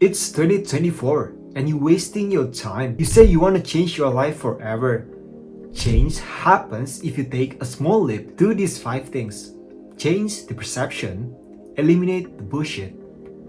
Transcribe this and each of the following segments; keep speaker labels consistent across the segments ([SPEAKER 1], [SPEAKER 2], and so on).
[SPEAKER 1] It's 2024 and you're wasting your time. You say you want to change your life forever. Change happens if you take a small leap. Do these 5 things. Change the perception, eliminate the bullshit,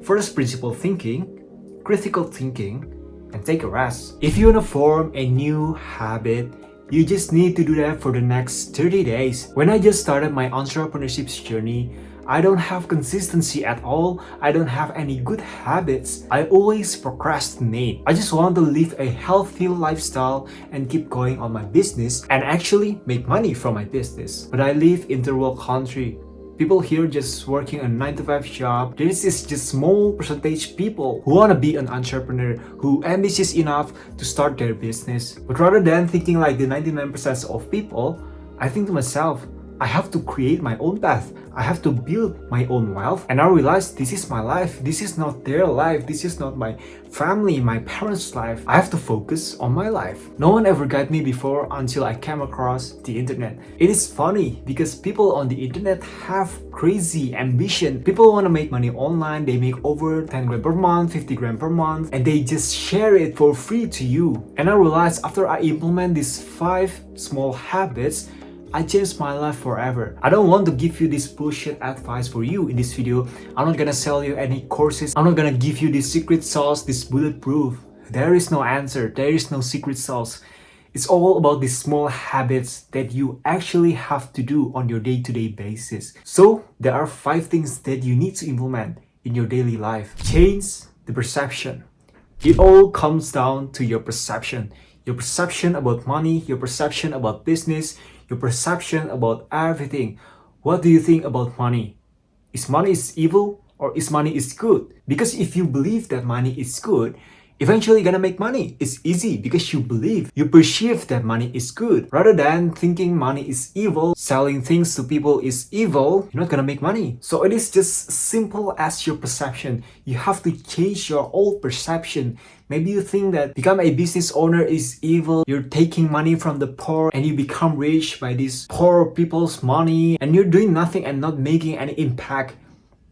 [SPEAKER 1] first principle thinking, critical thinking, and take a rest. If you want to form a new habit, you just need to do that for the next 30 days. When I just started my entrepreneurship journey, I don't have consistency at all. I don't have any good habits. I always procrastinate. I just want to live a healthy lifestyle and keep going on my business and actually make money from my business. But I live in third world country. People here just working a 9 to 5 job. There is just small percentage people who want to be an entrepreneur, who ambitious enough to start their business. But rather than thinking like the 99% of people, I think to myself, I have to create my own path. I have to build my own wealth. And I realized this is my life. This is not their life. This is not my family, my parents' life. I have to focus on my life. No one ever guided me before until I came across the internet. It is funny because people on the internet have crazy ambition. People want to make money online. They make over 10 grand per month, 50 grand per month, and they just share it for free to you. And I realized after I implement these 5 small habits, I changed my life forever. I don't want to give you this bullshit advice for you in this video. I'm not gonna sell you any courses. I'm not gonna give you this secret sauce, this bulletproof. There is no answer. There is no secret sauce. It's all about these small habits that you actually have to do on your day-to-day basis. So there are 5 things that you need to implement in your daily life. Change the perception. It all comes down to your perception. Your perception about money, your perception about business, your perception about everything. What do you think about money? Is money is evil or is money is good? Because if you believe that money is good, eventually you're gonna make money. It's easy because you believe, you perceive that money is good. Rather than thinking money is evil, selling things to people is evil, you're not gonna make money. So it is just simple as your perception. You have to change your old perception. Maybe you think that become a business owner is evil. You're taking money from the poor and you become rich by these poor people's money and you're doing nothing and not making any impact.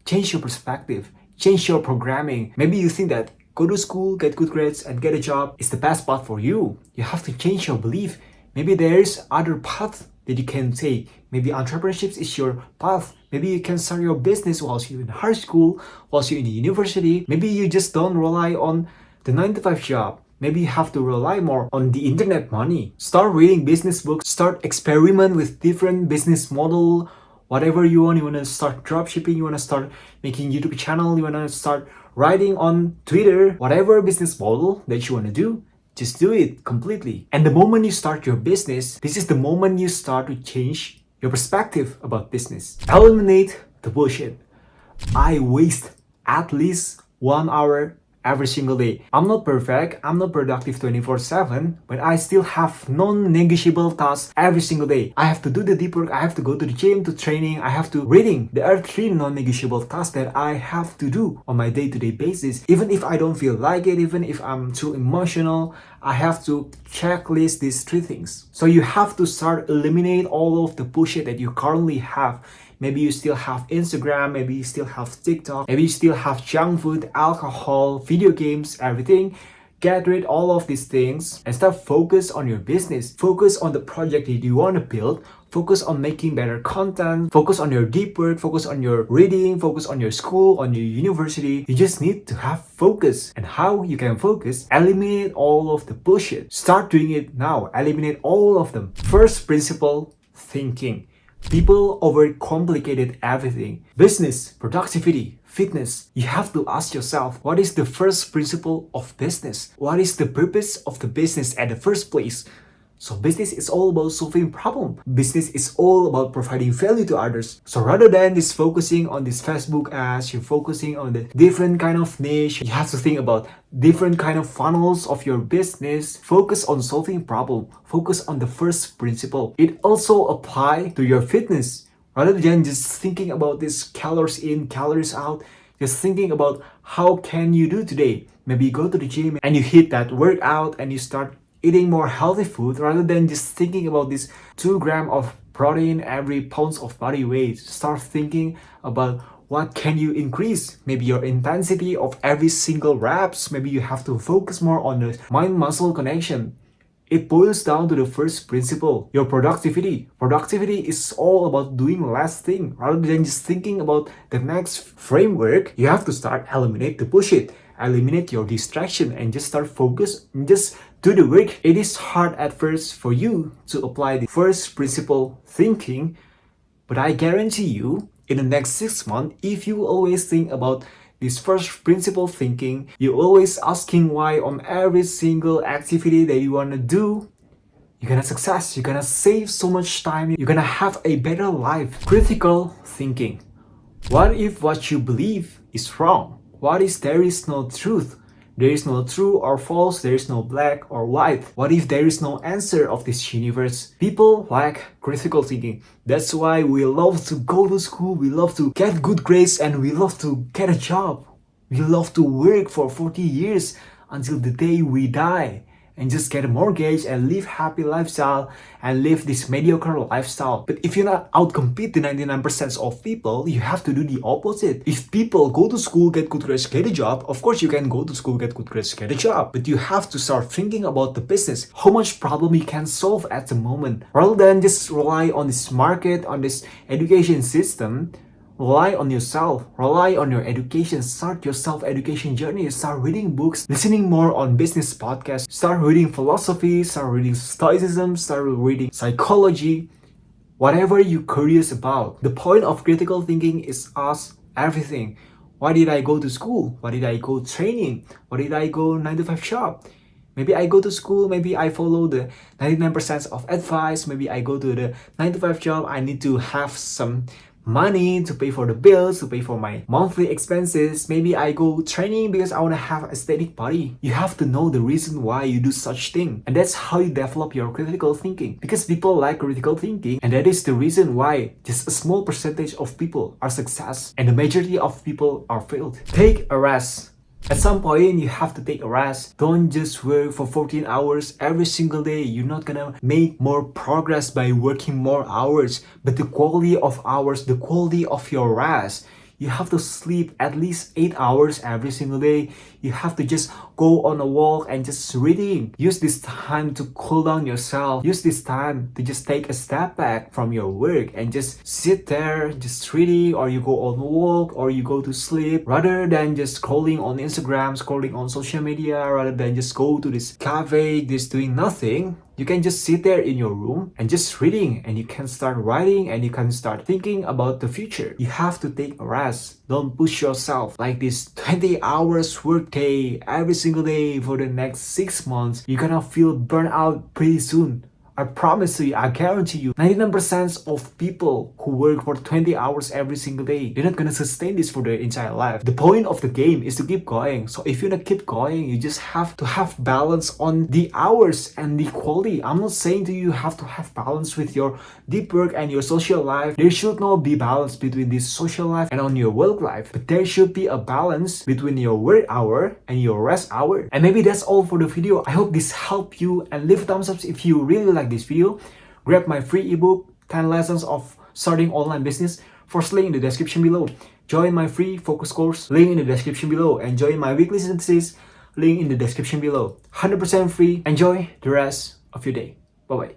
[SPEAKER 1] Change your perspective. Change your programming. Maybe you think that go to school, get good grades, and get a job is the best path for you. You have to change your belief. Maybe there is other path that you can take. Maybe entrepreneurship is your path. Maybe you can start your business whilst you're in high school, whilst you're in the university. Maybe you just don't rely on the 9 to 5 job. Maybe you have to rely more on the internet money. Start reading business books. Start experiment with different business model. Whatever you want to start dropshipping, you want to start making YouTube channel, you want to start writing on Twitter, whatever business model that you want to do, just do it completely. And the moment you start your business, this is the moment you start to change your perspective about business. Eliminate the bullshit. I waste at least 1 hour every single day. I'm not perfect, I'm not productive 24/7, but I still have non-negotiable tasks every single day. I have to do the deep work, I have to go to the gym, to training, I have to reading. There are 3 non-negotiable tasks that I have to do on my day-to-day basis. Even if I don't feel like it, even if I'm too emotional, I have to checklist these 3 things. So you have to start eliminate all of the bullshit that you currently have. Maybe you still have Instagram, maybe you still have TikTok, maybe you still have junk food, alcohol, video games, everything. Get rid of all of these things and start focus on your business. Focus on the project that you want to build. Focus on making better content. Focus on your deep work. Focus on your reading. Focus on your school, on your university. You just need to have focus. And how you can focus? Eliminate all of the bullshit. Start doing it now. Eliminate all of them. First principle, thinking. People overcomplicated everything. Business, productivity, fitness. You have to ask yourself, what is the first principle of business? What is the purpose of the business at the first place? So business is all about solving problem. Business is all about providing value to others. So rather than just focusing on this Facebook ads, you're focusing on the different kind of niche. You have to think about different kind of funnels of your business. Focus on solving problem. Focus on the first principle. It also apply to your fitness. Rather than just thinking about this calories in, calories out, just thinking about how can you do today. Maybe you go to the gym and you hit that workout and you start eating more healthy food rather than just thinking about this 2 grams of protein every pounds of body weight. Start thinking about What can you increase? Maybe your intensity of every single reps. Maybe you have to focus more on the mind-muscle connection. It boils down to the first principle, your productivity. Productivity is all about doing less thing rather than just thinking about the next framework. You have to start eliminate the bullshit, eliminate your distraction, and just start focus and just do the work. It is hard at first for you to apply the first principle thinking, but I guarantee you, in the next 6 months, if you always think about this first principle thinking, you're always asking why on every single activity that you want to do, you're gonna success, you're gonna save so much time, you're gonna have a better life. Critical thinking. What if what you believe is wrong? What if there is no truth? There is no true or false, there is no black or white. What if there is no answer of this universe? People lack critical thinking. That's why we love to go to school, we love to get good grades, and we love to get a job. We love to work for 40 years until the day we die and just get a mortgage and live happy lifestyle and live this mediocre lifestyle. But if you're not outcompete the 99% of people, you have to do the opposite. If people go to school, get good grades, get a job, of course you can go to school, get good grades, get a job. But you have to start thinking about the business, how much problem you can solve at the moment, rather than just rely on this market, on this education system. Rely on yourself, rely on your education, start your self-education journey, start reading books, listening more on business podcasts, start reading philosophy, start reading stoicism, start reading psychology, whatever you're curious about. The point of critical thinking is ask everything. Why did I go to school? Why did I go training? Why did I go 9 to 5 job? Maybe I go to school, maybe I follow the 99% of advice, maybe I go to the 9 to 5 job, I need to have some money to pay for the bills, to pay for my monthly expenses. Maybe I go training because I want to have a aesthetic body. You have to know the reason why you do such thing, and that's how you develop your critical thinking, because people like critical thinking, and that is the reason why just a small percentage of people are success and the majority of people are failed. Take a rest. At some point, you have to take a rest. Don't just work for 14 hours every single day. You're not gonna make more progress by working more hours, but the quality of hours, the quality of your rest. You have to sleep at least 8 hours every single day. You have to just go on a walk and just reading. Use this time to cool down yourself. Use this time to just take a step back from your work and just sit there, just reading, or you go on a walk, or you go to sleep, rather than just scrolling on Instagram, scrolling on social media, rather than just go to this cafe, just doing nothing. You can just sit there in your room and just reading, and you can start writing, and you can start thinking about the future. You have to take a rest. Don't push yourself like this 20 hours work day every single day for the next 6 months. You're gonna feel burnt out pretty soon. I promise you, I guarantee you, 99% of people who work for 20 hours every single day, they're not gonna sustain this for their entire life. The point of the game is to keep going. So if you wanna keep going, you just have to have balance on the hours and the quality. I'm not saying to you have to have balance with your deep work and your social life. There should not be balance between this social life and on your work life. But there should be a balance between your work hour and your rest hour. And maybe that's all for the video. I hope this helped you, and leave a thumbs up if you really like this video. Grab my free ebook 10 lessons of starting online business, first link in the description below. Join my free focus course, link in the description below, and join my weekly synthesis, link in the description below. 100% free. Enjoy the rest of your day. Bye bye.